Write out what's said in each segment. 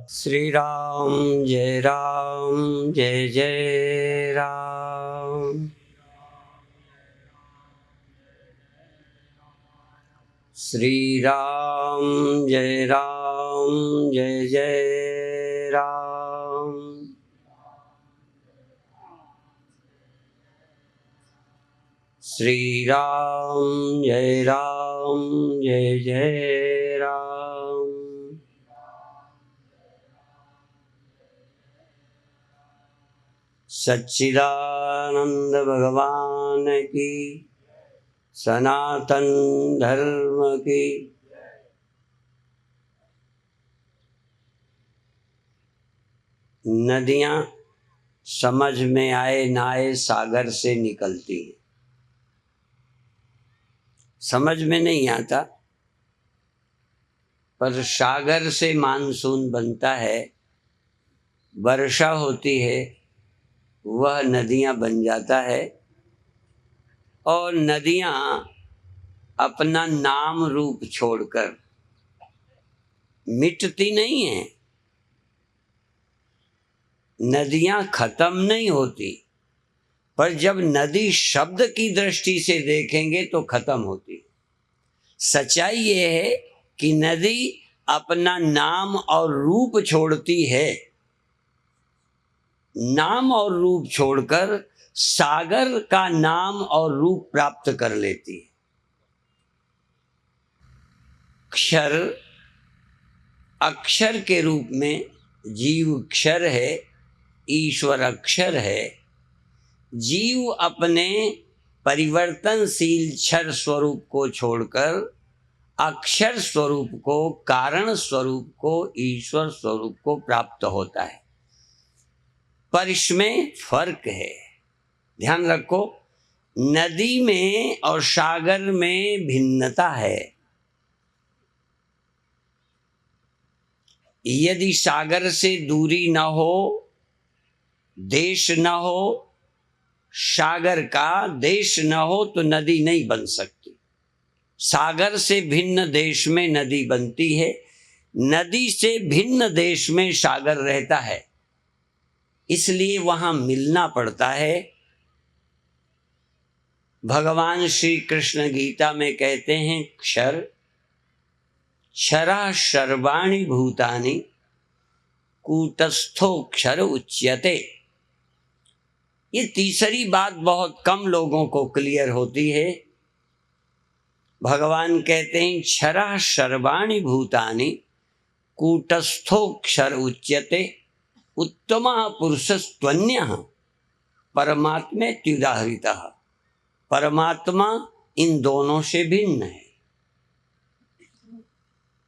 श्री राम जय जय राम। श्री राम जय जय राम। श्री राम जय जय राम। सच्चिदानंद भगवान की, सनातन धर्म की। नदियाँ समझ में आए ना आए सागर से निकलती हैं। समझ में नहीं आता, पर सागर से मानसून बनता है, वर्षा होती है, वह नदियाँ बन जाता है। और नदियाँ अपना नाम रूप छोड़कर मिटती नहीं हैं। नदियाँ खत्म नहीं होती, पर जब नदी शब्द की दृष्टि से देखेंगे तो खत्म होती। सच्चाई ये है कि नदी अपना नाम और रूप छोड़ती है। नाम और रूप छोड़कर सागर का नाम और रूप प्राप्त कर लेती है। क्षर अक्षर के रूप में जीव क्षर है, ईश्वर अक्षर है। जीव अपने परिवर्तनशील क्षर स्वरूप को छोड़कर अक्षर स्वरूप को, कारण स्वरूप को, ईश्वर स्वरूप को प्राप्त होता है। पर इसमें फर्क है, ध्यान रखो। नदी में और सागर में भिन्नता है। यदि सागर से दूरी न हो, देश न हो, सागर का देश न हो, तो नदी नहीं बन सकती। सागर से भिन्न देश में नदी बनती है, नदी से भिन्न देश में सागर रहता है। इसलिए वहां मिलना पड़ता है। भगवान श्री कृष्ण गीता में कहते हैं, क्षर क्षरा सर्वाणि भूतानि कूटस्थो क्षर उच्यते। ये तीसरी बात बहुत कम लोगों को क्लियर होती है। भगवान कहते हैं, क्षरा सर्वाणि भूतानि कूटस्थो क्षर उच्यते उत्तमः पुरुषस्त्वन्यः परमात्मेत्युदाहृतः। परमात्मा इन दोनों से भिन्न है।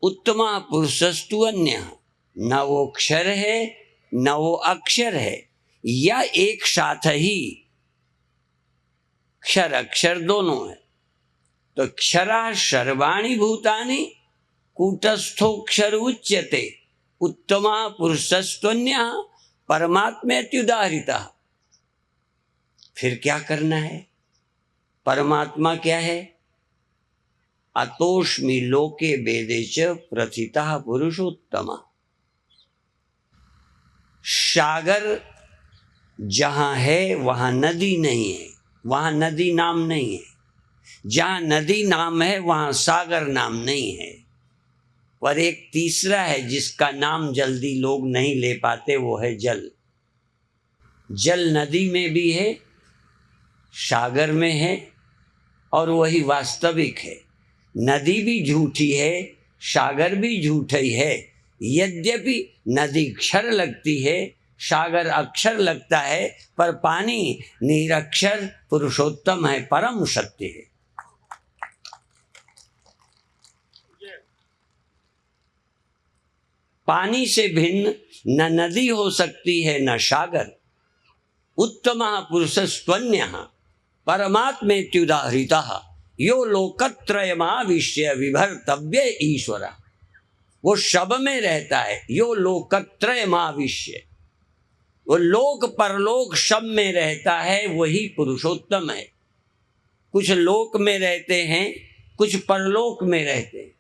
उत्तमः पुरुषस्त्वन्यः, न वो क्षर है न वो अक्षर है, या एक साथ ही क्षर अक्षर दोनों है। तो क्षरा सर्वाणि भूतानि कूटस्थोक्षर उच्यते उत्तमा पुरुषस्त्वन्यः परमात्मेत्युदाहृतः। फिर क्या करना है? परमात्मा क्या है? अतोष्मि लोके वेदे च प्रथितः पुरुषोत्तमः। सागर जहाँ है वहाँ नदी नहीं है, वहाँ नदी नाम नहीं है। जहाँ नदी नाम है वहाँ सागर नाम नहीं है। पर एक तीसरा है जिसका नाम जल्दी लोग नहीं ले पाते, वो है जल। जल नदी में भी है, सागर में है, और वही वास्तविक है। नदी भी झूठी है, सागर भी झूठा ही है। यद्यपि नदी क्षर लगती है, सागर अक्षर लगता है, पर पानी निरक्षर पुरुषोत्तम है, परम सत्य है। पानी से भिन्न न नदी हो सकती है न सागर। उत्तमः पुरुषस्त्वन्यः परमात्मेत्युदाहृतः यो लोकत्रयमाविश्य विभर्तव्य ईश्वर। वो सब में रहता है। यो लोकत्रयमाविश्य, वो लोक परलोक सब में रहता है, वही पुरुषोत्तम है। कुछ लोक में रहते हैं, कुछ परलोक में रहते हैं।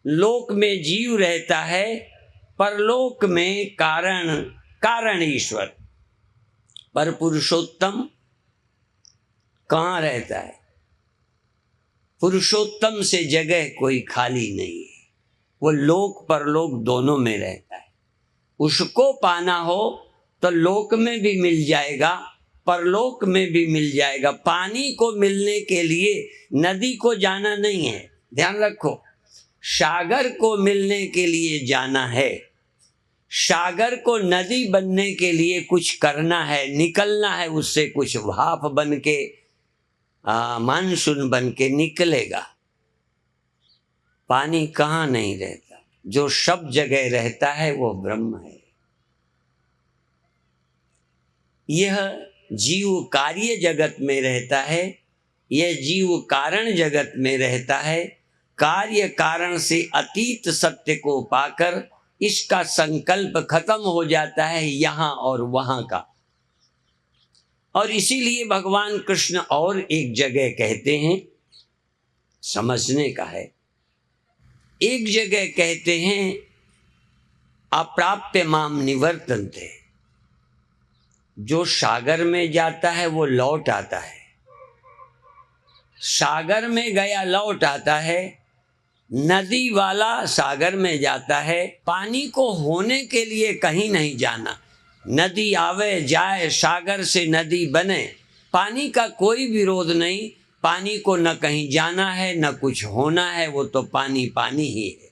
लोक में जीव रहता है, परलोक में कारण ईश्वर। पर पुरुषोत्तम कहाँ रहता है? पुरुषोत्तम से जगह कोई खाली नहीं है, वो लोक परलोक दोनों में रहता है। उसको पाना हो तो लोक में भी मिल जाएगा, परलोक में भी मिल जाएगा। पानी को मिलने के लिए नदी को जाना नहीं है, ध्यान रखो। सागर को मिलने के लिए जाना है, सागर को नदी बनने के लिए कुछ करना है, निकलना है उससे, कुछ भाप बन के मानसून बन के निकलेगा। पानी कहाँ नहीं रहता, जो सब जगह रहता है वो ब्रह्म है। यह जीव कार्य जगत में रहता है, यह जीव कारण जगत में रहता है। कार्य कारण से अतीत सत्य को पाकर इसका संकल्प खत्म हो जाता है यहाँ और वहाँ का। और इसीलिए भगवान कृष्ण और एक जगह कहते हैं, समझने का है, एक जगह कहते हैं अप्राप्य माम निवर्तन्ते। जो सागर में जाता है वो लौट आता है, सागर में गया लौट आता है। नदी वाला सागर में जाता है, पानी को होने के लिए कहीं नहीं जाना। नदी आवे जाए, सागर से नदी बने, पानी का कोई विरोध नहीं। पानी को न कहीं जाना है न कुछ होना है, वो तो पानी पानी ही है।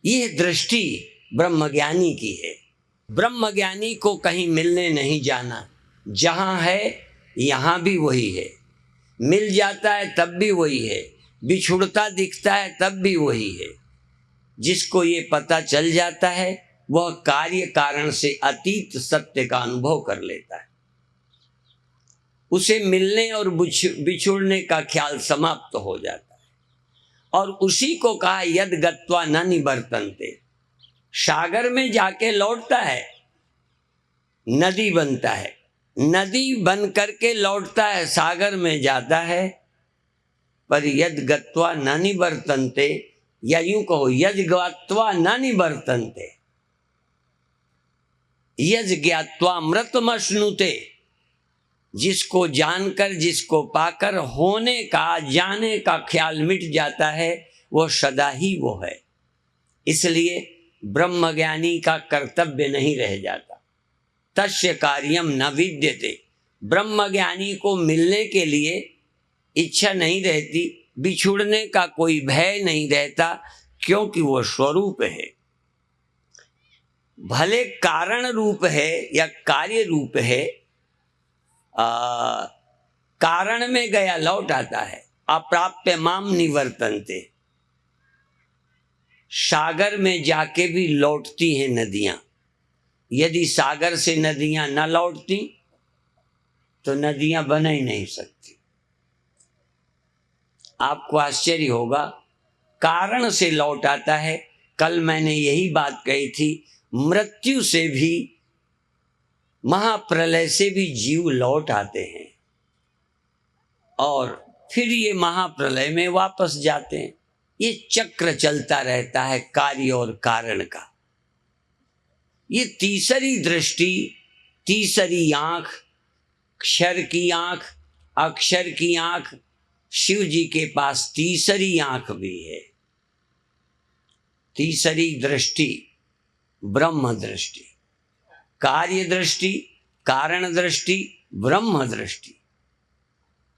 यह दृष्टि ब्रह्मज्ञानी की है। ब्रह्मज्ञानी को कहीं मिलने नहीं जाना, जहाँ है यहाँ भी वही है, मिल जाता है तब भी वही है, बिछुड़ता दिखता है तब भी वही है। जिसको ये पता चल जाता है वह कार्य कारण से अतीत सत्य का अनुभव कर लेता है। उसे मिलने और बिछुड़ने का ख्याल समाप्त हो जाता है। और उसी को कहा यद गत्वा न निवर्तन्ते। सागर में जाके लौटता है, नदी बनता है, नदी बन करके लौटता है, सागर में जाता है। पर यद गत्वा न निवर्तन्ते, या यूं कहो यज ज्ञात्वा न निवर्तन्ते, यज ज्ञात्वा मृतमश्नुते। जिसको जानकर, जिसको पाकर होने का, जाने का ख्याल मिट जाता है, वो सदा ही वो है। इसलिए ब्रह्मज्ञानी का कर्तव्य नहीं रह जाता। तस्य कार्यम न विद्यते। ब्रह्मज्ञानी को मिलने के लिए इच्छा नहीं रहती, बिछुड़ने का कोई भय नहीं रहता, क्योंकि वो स्वरूप है। भले कारण रूप है या कार्य रूप है, कारण में गया लौट आता है। अप्राप्य माम निवर्तन्ते। सागर में जाके भी लौटती हैं नदियां। यदि सागर से नदियां न लौटती तो नदियां बन ही नहीं सकती। आपको आश्चर्य होगा, कारण से लौट आता है। कल मैंने यही बात कही थी, मृत्यु से भी, महाप्रलय से भी जीव लौट आते हैं और फिर ये महाप्रलय में वापस जाते हैं। ये चक्र चलता रहता है कार्य और कारण का। ये तीसरी दृष्टि, तीसरी आंख, क्षर की आंख, अक्षर की आंख, शिव जी के पास तीसरी आंख भी है। तीसरी दृष्टि ब्रह्म दृष्टि, कार्य दृष्टि, कारण दृष्टि, ब्रह्म दृष्टि।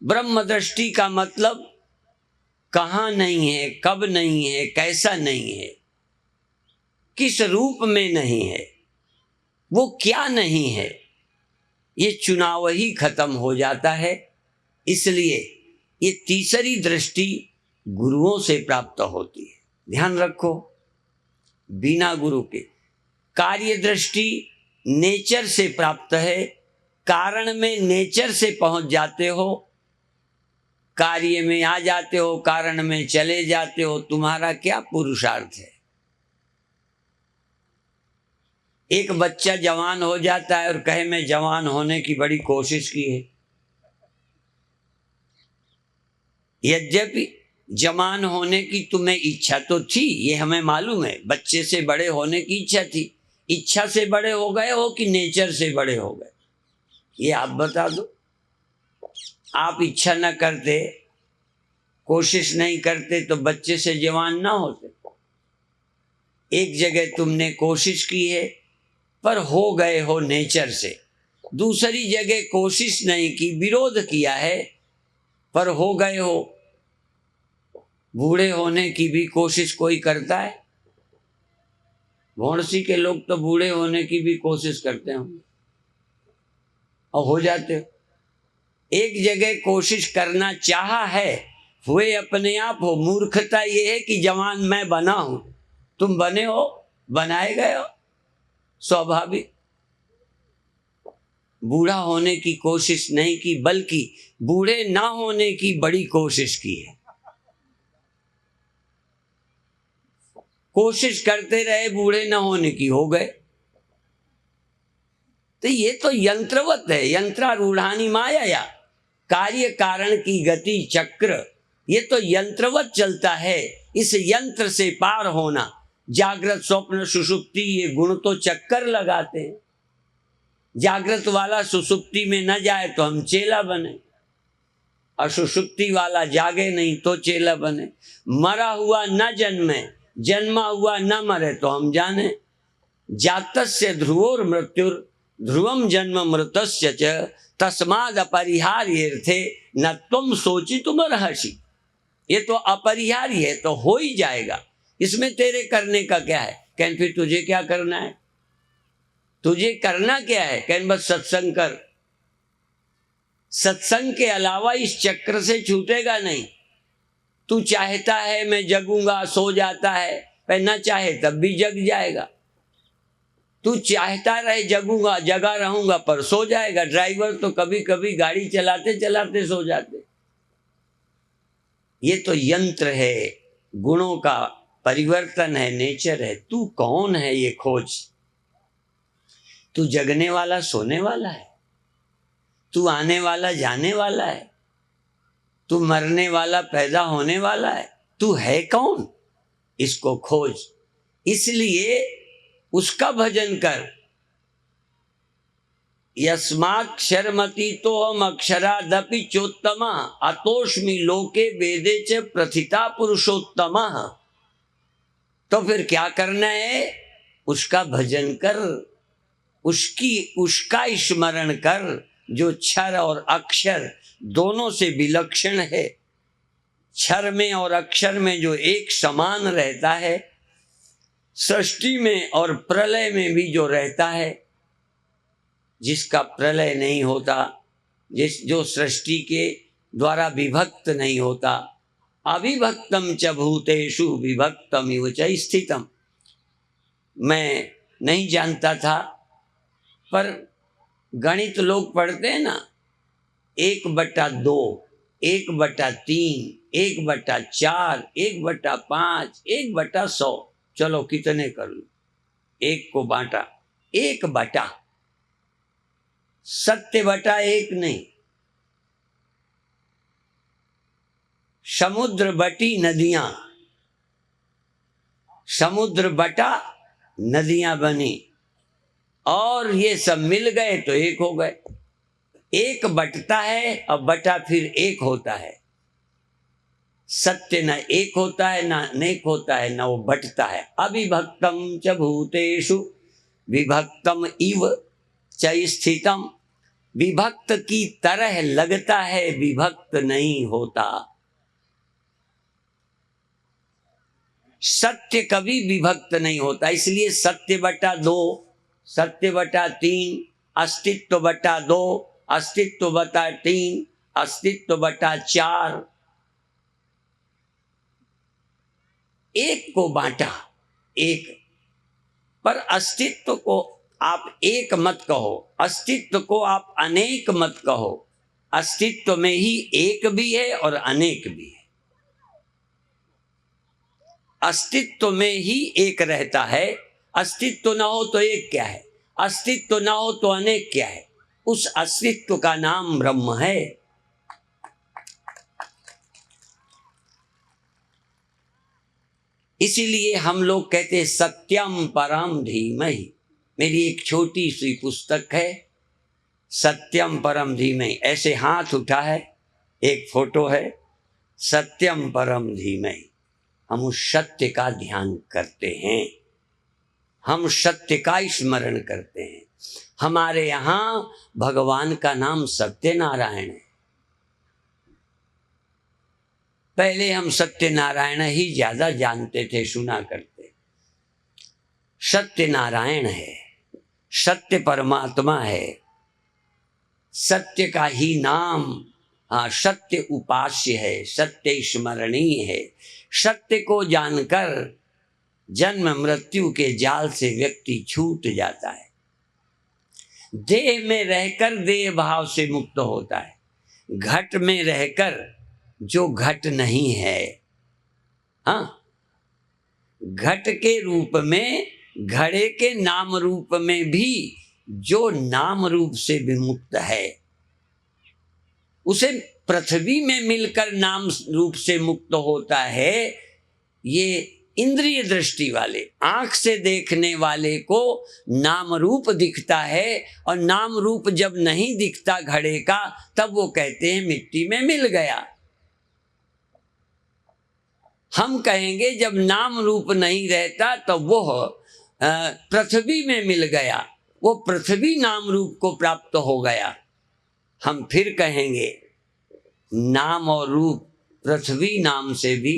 ब्रह्म दृष्टि का मतलब कहाँ नहीं है, कब नहीं है, कैसा नहीं है, किस रूप में नहीं है, वो क्या नहीं है, ये चुनाव ही खत्म हो जाता है। इसलिए ये तीसरी दृष्टि गुरुओं से प्राप्त होती है। ध्यान रखो, बिना गुरु के कार्य दृष्टि नेचर से प्राप्त है। कारण में नेचर से पहुंच जाते हो, कार्य में आ जाते हो, कारण में चले जाते हो, तुम्हारा क्या पुरुषार्थ है। एक बच्चा जवान हो जाता है और कहे मैं जवान होने की बड़ी कोशिश की है, यद्यपि जवान होने की तुम्हें इच्छा तो थी, ये हमें मालूम है, बच्चे से बड़े होने की इच्छा थी। इच्छा से बड़े हो गए हो कि नेचर से बड़े हो गए, ये आप बता दो। आप इच्छा न करते, कोशिश नहीं करते तो बच्चे से जवान ना होते। एक जगह तुमने कोशिश की है पर हो गए हो नेचर से, दूसरी जगह कोशिश नहीं की, विरोध किया है पर हो गए हो। बूढ़े होने की भी कोशिश कोई करता है? भौंडसी के लोग तो बूढ़े होने की भी कोशिश करते होंगे और हो जाते हो। एक जगह कोशिश करना चाहा है, हुए अपने आप हो। मूर्खता ये है कि जवान मैं बना हूं, तुम बने हो, बनाए गए हो, स्वाभाविक। बूढ़ा होने की कोशिश नहीं की, बल्कि बूढ़े ना होने की बड़ी कोशिश की है। कोशिश करते रहे, बूढ़े न होने की, हो गए। तो ये तो यंत्रवत है, यंत्रारूढ़ानी माया, कार्य कारण की गति चक्र, ये तो यंत्रवत चलता है। इस यंत्र से पार होना, जागृत स्वप्न सुषुप्ति, ये गुण तो चक्कर लगाते हैं। जागृत वाला सुषुप्ति में न जाए तो हम चेला बने, और सुषुप्ति वाला जागे नहीं तो चेला बने। मरा हुआ न जन्मे, जन्मा हुआ न मरे तो हम जाने। जातस्य ध्रुवोर मृत्युर ध्रुवम जन्म मृतस्य च तस्माद अपरिहार्यर्थे न तुम सोची तुम रहसी। ये तो अपरिहार्य है, तो हो ही जाएगा, इसमें तेरे करने का क्या है? कहन फिर तुझे क्या करना है? तुझे करना क्या है? कहन बस सत्संग कर। सत्संग के अलावा इस चक्र से छूटेगा नहीं। तू चाहता है मैं जगूंगा, सो जाता है, पर न चाहे तब भी जग जाएगा। तू चाहता रहे जगूंगा, जगा रहूंगा, पर सो जाएगा। ड्राइवर तो कभी कभी गाड़ी चलाते चलाते सो जाते। ये तो यंत्र है, गुणों का परिवर्तन है, नेचर है। तू कौन है ये खोज। तू जगने वाला सोने वाला है, तू आने वाला जाने वाला है, तू मरने वाला पैदा होने वाला है। तू है कौन, इसको खोज। इसलिए उसका भजन कर। यस्माक्षरमति तो हम अक्षरादपि चोत्तमा अतोष्मि लोके वेदे च प्रथिता पुरुषोत्तमा। तो फिर क्या करना है? उसका भजन कर, उसका स्मरण कर, जो क्षर और अक्षर दोनों से विलक्षण है। क्षर में और अक्षर में जो एक समान रहता है, सृष्टि में और प्रलय में भी जो रहता है, जिसका प्रलय नहीं होता, जो सृष्टि के द्वारा विभक्त नहीं होता। अविभक्तम च भूतेषु विभक्तम इव च स्थितम। मैं नहीं जानता था, पर गणित लोग पढ़ते हैं ना, 1/2, 1/3, 1/4, 1/5, 1/100। चलो कितने कर लो, 1 को बांटा, 1/, सत्य बटा 1 नहीं। समुद्र बटी नदियां, समुद्र बटा नदियां बनी, और ये सब मिल गए तो 1 हो गए। 1 बटता है और बटा फिर 1 होता है। सत्य न 1 होता है, न अनेक होता है, न वो बटता है। अविभक्तम च भूतेषु विभक्तम इव च स्थितम। विभक्त की तरह लगता है, विभक्त नहीं होता। सत्य कभी विभक्त नहीं होता। इसलिए सत्य बटा 2, सत्य बटा 3, अस्तित्व बटा 2, अस्तित्व बटा 3, अस्तित्व बटा 4। 1 को बांटा 1, पर अस्तित्व को आप 1 मत कहो, अस्तित्व को आप अनेक मत कहो। अस्तित्व में ही 1 भी है और अनेक भी है। अस्तित्व में ही 1 रहता है। अस्तित्व ना हो तो 1 क्या है? अस्तित्व ना हो तो अनेक क्या है? उस अस्तित्व का नाम ब्रह्म है। इसीलिए हम लोग कहते सत्यम परम धीमहि। मेरी एक छोटी सी पुस्तक है, सत्यम परम धीमहि। ऐसे हाथ उठा है, एक फोटो है, सत्यम परम धीमहि। हम उस सत्य का ध्यान करते हैं, हम सत्य का स्मरण करते हैं। हमारे यहाँ भगवान का नाम सत्यनारायण है। पहले हम सत्यनारायण ही ज्यादा जानते थे, सुना करते। सत्यनारायण है, सत्य परमात्मा है, सत्य का ही नाम। हाँ, सत्य उपास्य है, सत्य स्मरणीय है। सत्य को जानकर जन्म मृत्यु के जाल से व्यक्ति छूट जाता है, देह में रहकर देह भाव से मुक्त होता है। घट में रहकर जो घट नहीं है, हाँ, घट के रूप में, घड़े के नाम रूप में भी जो नाम रूप से विमुक्त है, उसे पृथ्वी में मिलकर नाम रूप से मुक्त होता है। ये इंद्रिय दृष्टि वाले, आंख से देखने वाले को नाम रूप दिखता है, और नाम रूप जब नहीं दिखता घड़े का, तब वो कहते हैं मिट्टी में मिल गया। हम कहेंगे जब नाम रूप नहीं रहता तो वो पृथ्वी में मिल गया, वो पृथ्वी नाम रूप को प्राप्त हो गया। हम फिर कहेंगे नाम और रूप पृथ्वी नाम से भी,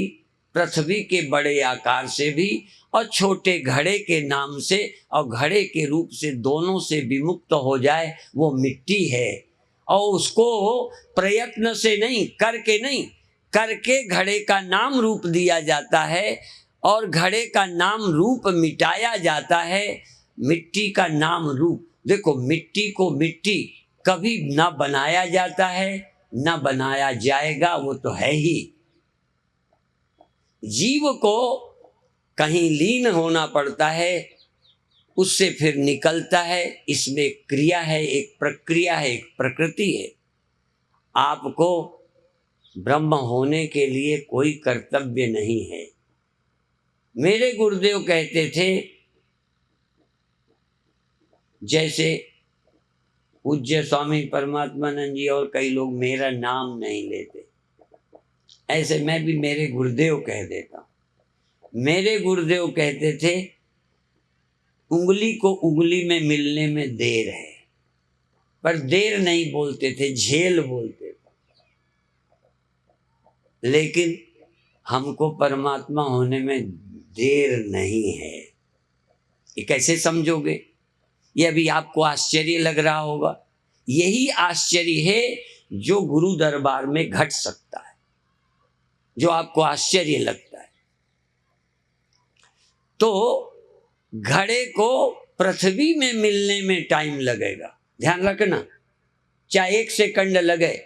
पृथ्वी के बड़े आकार से भी, और छोटे घड़े के नाम से और घड़े के रूप से, दोनों से विमुक्त हो जाए, वो मिट्टी है। और उसको प्रयत्न से नहीं, करके नहीं, करके घड़े का नाम रूप दिया जाता है, और घड़े का नाम रूप मिटाया जाता है। मिट्टी का नाम रूप, देखो मिट्टी को मिट्टी कभी ना बनाया जाता है, ना बनाया जाएगा, वो तो है ही। जीव को कहीं लीन होना पड़ता है, उससे फिर निकलता है। इसमें एक क्रिया है, एक प्रक्रिया है, एक प्रकृति है। आपको ब्रह्म होने के लिए कोई कर्तव्य नहीं है। मेरे गुरुदेव कहते थे, जैसे पूज्य स्वामी परमात्मानंद जी और कई लोग मेरा नाम नहीं लेते, ऐसे मैं भी मेरे गुरुदेव कह देता हूं। मेरे गुरुदेव कहते थे, उंगली को उंगली में मिलने में देर है, पर देर नहीं बोलते थे, झेल बोलते थे। लेकिन हमको परमात्मा होने में देर नहीं है। ये कैसे समझोगे? ये अभी आपको आश्चर्य लग रहा होगा। यही आश्चर्य है जो गुरु दरबार में घट सकता है, जो आपको आश्चर्य लगता है। तो घड़े को पृथ्वी में मिलने में टाइम लगेगा, ध्यान रखना, चाहे 1 सेकंड लगे,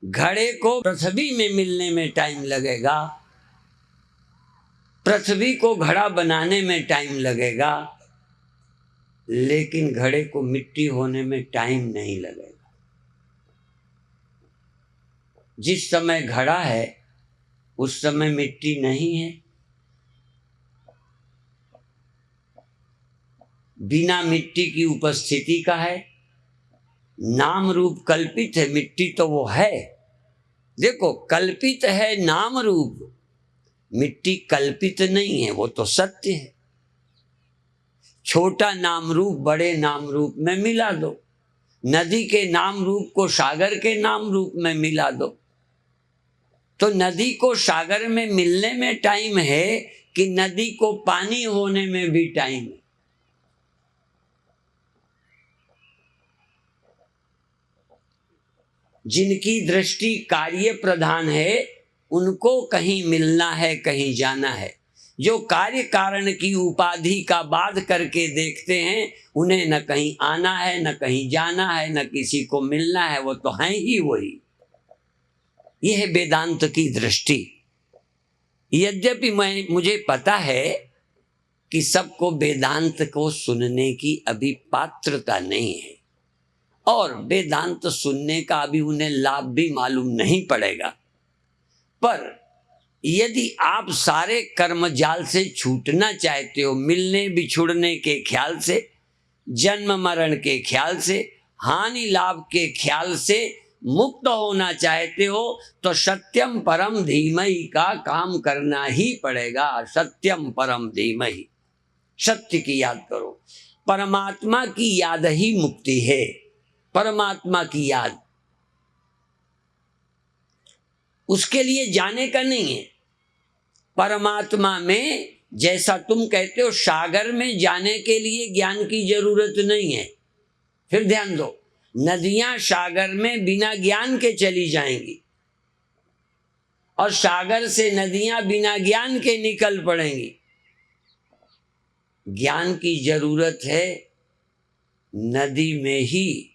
घड़े को पृथ्वी में मिलने में टाइम लगेगा, पृथ्वी को घड़ा बनाने में टाइम लगेगा, लेकिन घड़े को मिट्टी होने में टाइम नहीं लगेगा। जिस समय घड़ा है उस समय मिट्टी नहीं है। बिना मिट्टी की उपस्थिति का है। नाम रूप कल्पित है, मिट्टी तो वो है। देखो, कल्पित है नाम रूप, मिट्टी कल्पित नहीं है, वो तो सत्य है। छोटा नाम रूप बड़े नाम रूप में मिला दो, नदी के नाम रूप को सागर के नाम रूप में मिला दो, तो नदी को सागर में मिलने में टाइम है कि नदी को पानी होने में भी टाइम है। जिनकी दृष्टि कार्य प्रधान है, उनको कहीं मिलना है, कहीं जाना है। जो कार्य कारण की उपाधि का बाध करके देखते हैं, उन्हें न कहीं आना है, न कहीं जाना है, न किसी को मिलना है, वो तो हैं ही वही। यह है वेदांत की दृष्टि। यद्यपि मुझे पता है कि सबको वेदांत को सुनने की अभी पात्रता नहीं है, और वेदांत सुनने का अभी उन्हें लाभ भी मालूम नहीं पड़ेगा, पर यदि आप सारे कर्म जाल से छूटना चाहते हो, मिलने बिछुड़ने के ख्याल से, जन्म मरण के ख्याल से, हानि लाभ के ख्याल से मुक्त होना चाहते हो, तो सत्यम परम धीमहि का काम करना ही पड़ेगा। सत्यम परम धीमहि, सत्य की याद करो। परमात्मा की याद ही मुक्ति है। परमात्मा की याद, उसके लिए जाने का नहीं है। परमात्मा में, जैसा तुम कहते हो सागर में जाने के लिए ज्ञान की जरूरत नहीं है। फिर ध्यान दो, नदियां सागर में बिना ज्ञान के चली जाएंगी और सागर से नदियां बिना ज्ञान के निकल पड़ेंगी। ज्ञान की जरूरत है नदी में ही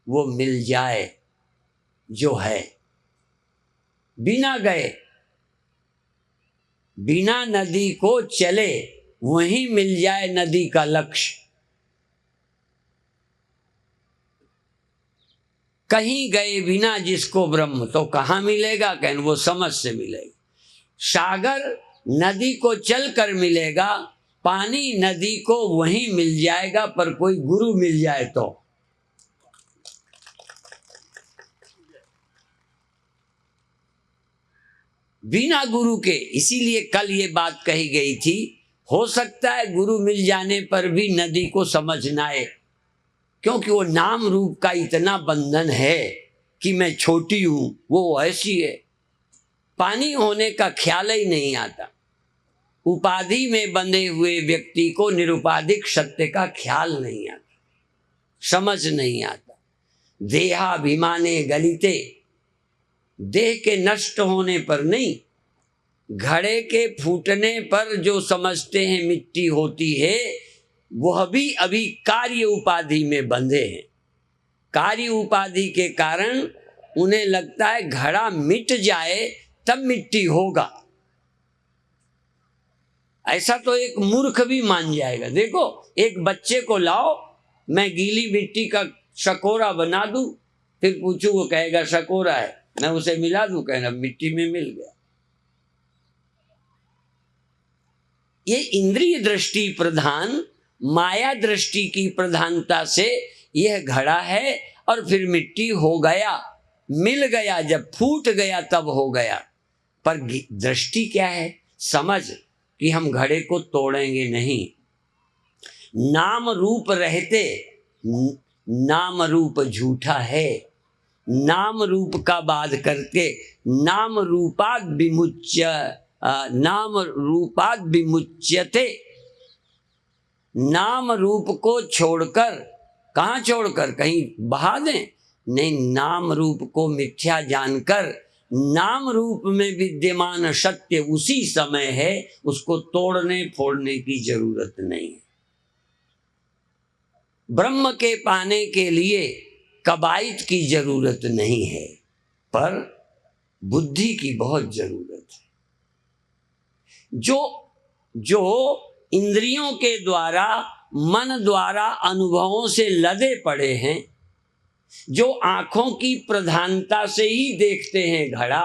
वो मिल जाए जो है, बिना गए, बिना नदी को चले वहीं मिल जाए नदी का लक्ष्य। कहीं गए बिना जिसको ब्रह्म, तो कहाँ मिलेगा? कहन वो समझ से मिलेगा। सागर नदी को चलकर मिलेगा, पानी नदी को वहीं मिल जाएगा, पर कोई गुरु मिल जाए तो। बिना गुरु के, इसीलिए कल ये बात कही गई थी, हो सकता है गुरु मिल जाने पर भी नदी को समझ ना आए, क्योंकि वो नाम रूप का इतना बंधन है कि मैं छोटी हूं, वो ऐसी है। पानी होने का ख्याल ही नहीं आता। उपाधि में बंधे हुए व्यक्ति को निरुपाधिक सत्य का ख्याल नहीं आता, समझ नहीं आता। देहाभिमाने गलिते, देह के नष्ट होने पर नहीं, घड़े के फूटने पर जो समझते हैं मिट्टी होती है, वह भी अभी कार्य उपाधि में बंधे हैं। कार्य उपाधि के कारण उन्हें लगता है घड़ा मिट जाए तब मिट्टी होगा। ऐसा तो एक मूर्ख भी मान जाएगा। देखो, एक बच्चे को लाओ, मैं गीली मिट्टी का शकोरा बना दूं, फिर पूछूं, वो कहेगा शकोरा है, मैं उसे मिला दूं, कहना मिट्टी में मिल गया। ये इंद्रिय दृष्टि प्रधान, माया दृष्टि की प्रधानता से यह घड़ा है और फिर मिट्टी हो गया, मिल गया, जब फूट गया तब हो गया। पर दृष्टि क्या है? समझ कि हम घड़े को तोड़ेंगे नहीं। नाम रूप रहते, नाम रूप झूठा है, नाम रूप का बाध करके नाम रूपाद विमुच्य, नाम रूपाद विमुच्यते। नाम रूप को छोड़कर, कहाँ छोड़कर? कहीं बहा दें? नहीं, नाम रूप को मिथ्या जानकर नाम रूप में विद्यमान सत्य उसी समय है, उसको तोड़ने फोड़ने की जरूरत नहीं है। ब्रह्म के पाने के लिए कबाइत की जरूरत नहीं है, पर बुद्धि की बहुत जरूरत है। जो इंद्रियों के द्वारा, मन द्वारा अनुभवों से लदे पड़े हैं, जो आंखों की प्रधानता से ही देखते हैं घड़ा,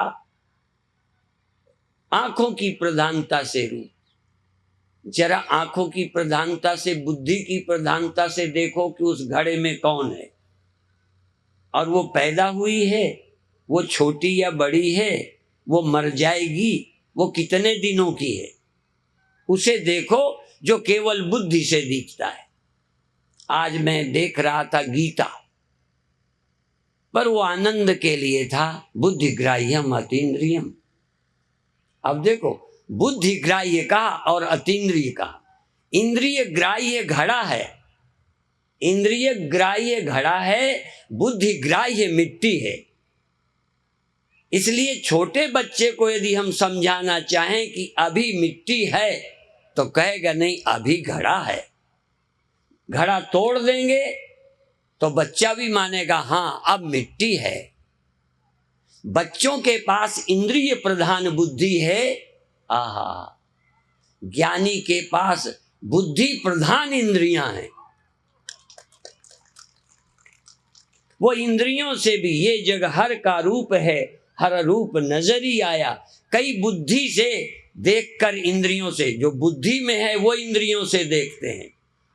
आंखों की प्रधानता से रूप, जरा आंखों की प्रधानता से, बुद्धि की प्रधानता से देखो कि उस घड़े में कौन है, और वो पैदा हुई है, वो छोटी या बड़ी है, वो मर जाएगी, वो कितने दिनों की है, उसे देखो जो केवल बुद्धि से दिखता है। आज मैं देख रहा था गीता, पर वो आनंद के लिए था, बुद्धिग्राह्यम अतीन्द्रियम। अब देखो, बुद्धिग्राह्य कहा और अतीन्द्रिय कहा। इंद्रिय ग्राह्य घड़ा है, इंद्रिय ग्राह्य घड़ा है, बुद्धिग्राह्य मिट्टी है। इसलिए छोटे बच्चे को यदि हम समझाना चाहें कि अभी मिट्टी है, तो कहेगा नहीं, अभी घड़ा है। घड़ा तोड़ देंगे तो बच्चा भी मानेगा, हाँ अब मिट्टी है। बच्चों के पास इंद्रिय प्रधान बुद्धि है, आहा, ज्ञानी के पास बुद्धि प्रधान इंद्रियां हैं। वो इंद्रियों से भी, ये जग हर का रूप है, हर रूप नजर ही आया, कई बुद्धि से देखकर, इंद्रियों से, जो बुद्धि में है वो इंद्रियों से देखते हैं,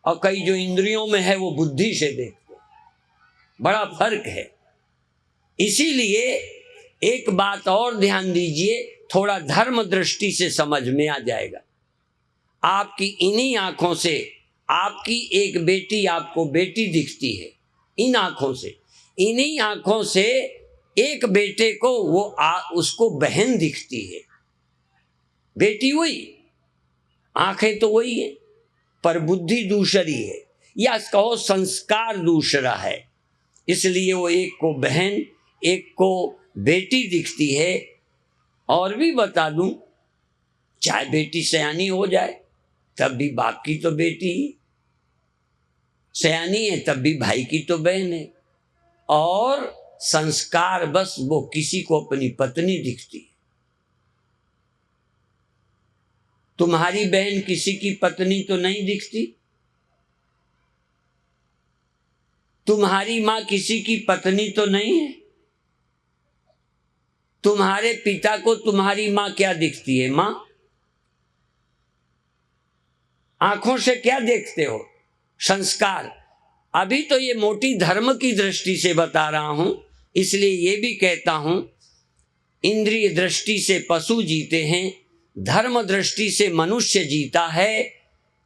और कई जो इंद्रियों में है वो बुद्धि से देखते हैं। बड़ा फर्क है। इसीलिए एक बात और ध्यान दीजिए, थोड़ा धर्म दृष्टि से समझ में आ जाएगा। आपकी इन्हीं आंखों से, आपकी एक बेटी आपको बेटी दिखती है, इन आंखों से, इन्हीं आंखों से एक बेटे को उसको बहन दिखती है। बेटी वही, आंखें तो वही है, पर बुद्धि दूसरी है, या कहो संस्कार दूसरा है। इसलिए वो एक को बहन, एक को बेटी दिखती है। और भी बता दूं, चाहे बेटी सयानी हो जाए तब भी बाप की तो बेटी ही, सयानी है तब भी भाई की तो बहन है। और संस्कार बस वो किसी को अपनी पत्नी दिखती है। तुम्हारी बहन किसी की पत्नी तो नहीं दिखती, तुम्हारी मां किसी की पत्नी तो नहीं है। तुम्हारे पिता को तुम्हारी मां क्या दिखती है? मां। आंखों से क्या देखते हो? संस्कार। अभी तो ये मोटी धर्म की दृष्टि से बता रहा हूं, इसलिए ये भी कहता हूं, इंद्रिय दृष्टि से पशु जीते हैं, धर्म दृष्टि से मनुष्य जीता है।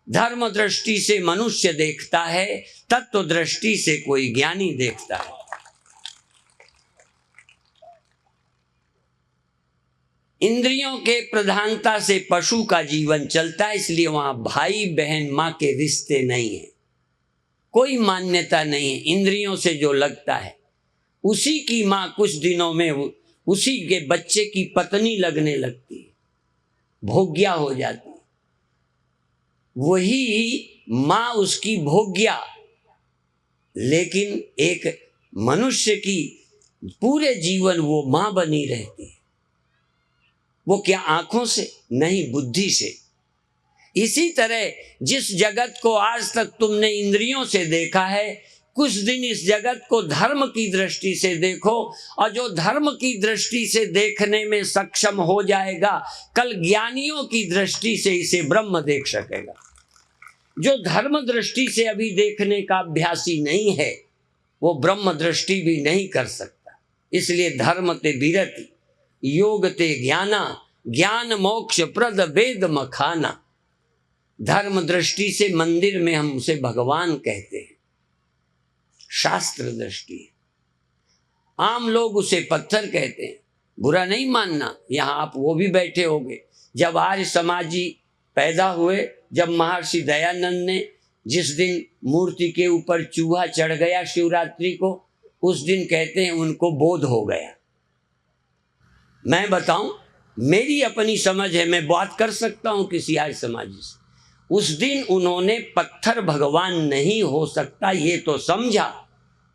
धर्म दृष्टि से मनुष्य देखता है, तत्व दृष्टि से कोई ज्ञानी देखता है। इंद्रियों के प्रधानता से पशु का जीवन चलता है, इसलिए वहां भाई बहन मां के रिश्ते नहीं है, कोई मान्यता नहीं है। इंद्रियों से जो लगता है उसी की मां कुछ दिनों में उसी के बच्चे की पत्नी लगने लगती है, भोग्या हो जाती है। वही मां उसकी भोग्या, लेकिन एक मनुष्य की पूरे जीवन वो मां बनी रहती है। वो क्या आंखों से? नहीं, बुद्धि से। इसी तरह जिस जगत को आज तक तुमने इंद्रियों से देखा है, कुछ दिन इस जगत को धर्म की दृष्टि से देखो, और जो धर्म की दृष्टि से देखने में सक्षम हो जाएगा, कल ज्ञानियों की दृष्टि से इसे ब्रह्म देख सकेगा। जो धर्म दृष्टि से अभी देखने का अभ्यासी नहीं है, वो ब्रह्म दृष्टि भी नहीं कर सकता। इसलिए धर्म ते विरति, योग ते ज्ञाना, ज्ञान मोक्ष प्रद वेद मखाना। धर्म दृष्टि से मंदिर में हम उसे भगवान कहते हैं, शास्त्र दृष्टि। आम लोग उसे पत्थर कहते हैं, बुरा नहीं मानना। यहाँ आप वो भी बैठे होंगे, जब आर्य समाजी पैदा हुए, जब महर्षि दयानंद ने जिस दिन मूर्ति के ऊपर चूहा चढ़ गया शिवरात्रि को, उस दिन कहते हैं उनको बोध हो गया। मैं बताऊं, मेरी अपनी समझ है, मैं बात कर सकता हूं किसी आर्य समाजी से। उस दिन उन्होंने पत्थर भगवान नहीं हो सकता ये तो समझा,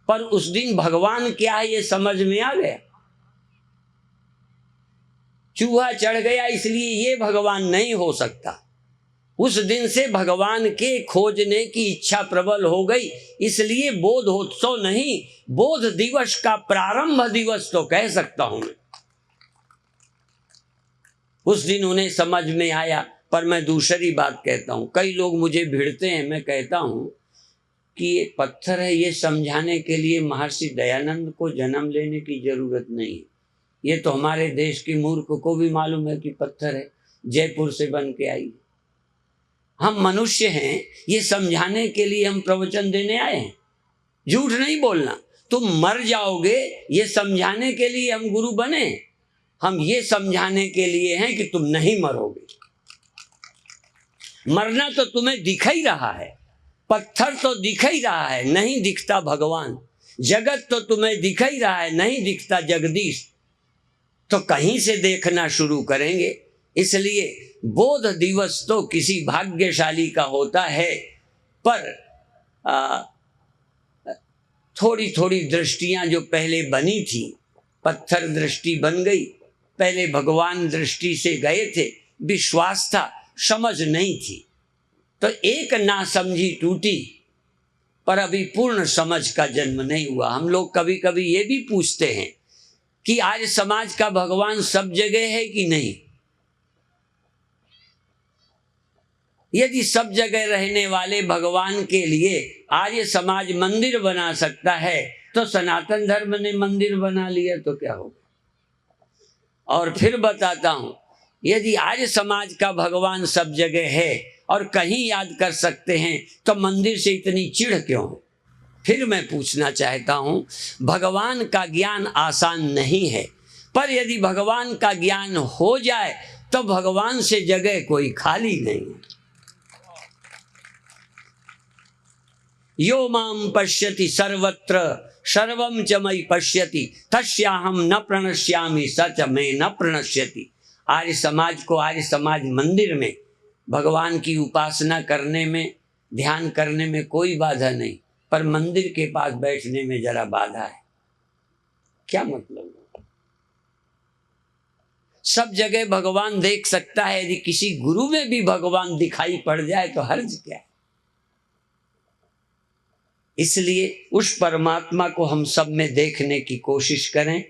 पर उस दिन भगवान क्या है ये समझ में आ गया। चूहा चढ़ गया इसलिए ये भगवान नहीं हो सकता। उस दिन से भगवान के खोजने की इच्छा प्रबल हो गई, इसलिए बोधोत्सव नहीं, बोध दिवस का प्रारंभ दिवस तो कह सकता हूं मैं। उस दिन उन्हें समझ में आया। पर मैं दूसरी बात कहता हूं, कई लोग मुझे भिड़ते हैं, मैं कहता हूं कि ये पत्थर है, ये समझाने के लिए महर्षि दयानंद को जन्म लेने की जरूरत नहीं है। ये तो हमारे देश के मूर्ख को भी मालूम है कि पत्थर है, जयपुर से बन के आई। हम मनुष्य हैं, ये समझाने के लिए हम प्रवचन देने आए हैं। झूठ नहीं बोलना, तुम मर जाओगे ये समझाने के लिए हम गुरु बने। हम ये समझाने के लिए हैं कि तुम नहीं मरोगे। मरना तो तुम्हें दिख ही रहा है, पत्थर तो दिख ही रहा है, नहीं दिखता भगवान। जगत तो तुम्हें दिख ही रहा है, नहीं दिखता जगदीश। तो कहीं से देखना शुरू करेंगे। इसलिए बोध दिवस तो किसी भाग्यशाली का होता है, पर थोड़ी थोड़ी दृष्टियां जो पहले बनी थी, पत्थर दृष्टि बन गई, पहले भगवान दृष्टि से गए थे, विश्वास था, समझ नहीं थी, तो एक नासमझी टूटी, पर अभी पूर्ण समझ का जन्म नहीं हुआ। हम लोग कभी कभी ये भी पूछते हैं कि आज समाज का भगवान सब जगह है कि नहीं। यदि सब जगह रहने वाले भगवान के लिए आर्य समाज मंदिर बना सकता है तो सनातन धर्म ने मंदिर बना लिया तो क्या होगा। और फिर बताता हूं, यदि आर्य समाज का भगवान सब जगह है और कहीं याद कर सकते हैं तो मंदिर से इतनी चिढ़ क्यों। फिर मैं पूछना चाहता हूं, भगवान का ज्ञान आसान नहीं है, पर यदि भगवान का ज्ञान हो जाए तो भगवान से जगह कोई खाली नहीं है। यो माम पश्यति सर्वत्र सर्वम च मयि पश्यति तस्याहम न प्रणश्यामि सच में न प्रणश्यति। आर्य समाज को आर्य समाज मंदिर में भगवान की उपासना करने में, ध्यान करने में कोई बाधा नहीं, पर मंदिर के पास बैठने में जरा बाधा है। क्या मतलब? सब जगह भगवान देख सकता है, यदि किसी गुरु में भी भगवान दिखाई पड़ जाए तो हर्ज क्या है। इसलिए उस परमात्मा को हम सब में देखने की कोशिश करें।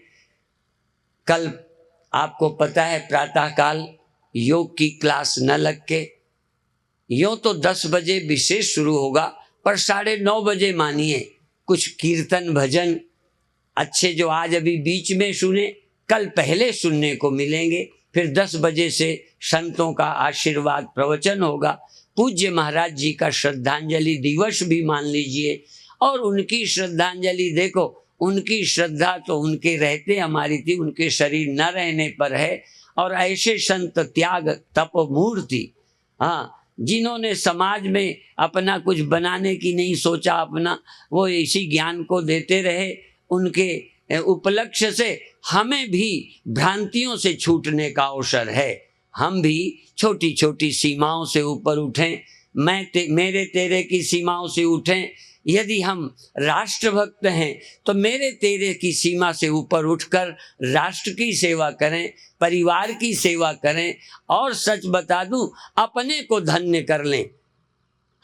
कल आपको पता है प्रातःकाल योग की क्लास न लग के, यूँ तो 10 बजे विशेष शुरू होगा, पर 9:30 बजे मानिए कुछ कीर्तन भजन अच्छे जो आज अभी बीच में सुने, कल पहले सुनने को मिलेंगे। फिर 10 बजे से संतों का आशीर्वाद प्रवचन होगा। पूज्य महाराज जी का श्रद्धांजलि दिवस भी मान लीजिए, और उनकी श्रद्धांजलि देखो, उनकी श्रद्धा तो उनके रहते हमारी थी, उनके शरीर न रहने पर है। और ऐसे संत त्याग तप मूर्ति, हाँ, जिन्होंने समाज में अपना कुछ बनाने की नहीं सोचा, अपना वो इसी ज्ञान को देते रहे, उनके उपलक्ष्य से हमें भी भ्रांतियों से छूटने का अवसर है। हम भी छोटी छोटी सीमाओं से ऊपर उठें, मेरे तेरे की सीमाओं से उठें। यदि हम राष्ट्रभक्त हैं तो मेरे तेरे की सीमा से ऊपर उठकर राष्ट्र की सेवा करें, परिवार की सेवा करें, और सच बता दूं, अपने को धन्य कर लें।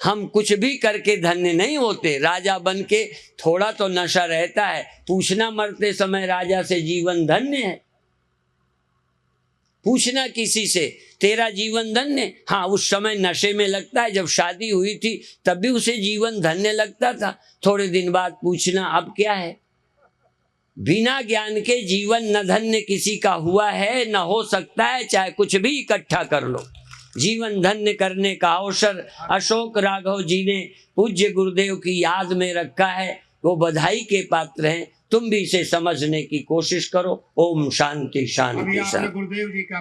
हम कुछ भी करके धन्य नहीं होते। राजा बन के थोड़ा तो नशा रहता है, पूछना मरते समय राजा से जीवन धन्य है, पूछना किसी से तेरा जीवन धन्य। हाँ, उस समय नशे में लगता है, जब शादी हुई थी तब भी उसे जीवन धन्य लगता था, थोड़े दिन बाद पूछना अब क्या है। बिना ज्ञान के जीवन न धन्य किसी का हुआ है न हो सकता है, चाहे कुछ भी इकट्ठा कर लो। जीवन धन्य करने का अवसर अशोक राघव जी ने पूज्य गुरुदेव की याद में रखा है, वो बधाई के पात्र हैं। तुम भी इसे समझने की कोशिश करो। ओम शांति शांति शांति। गुरुदेव जी का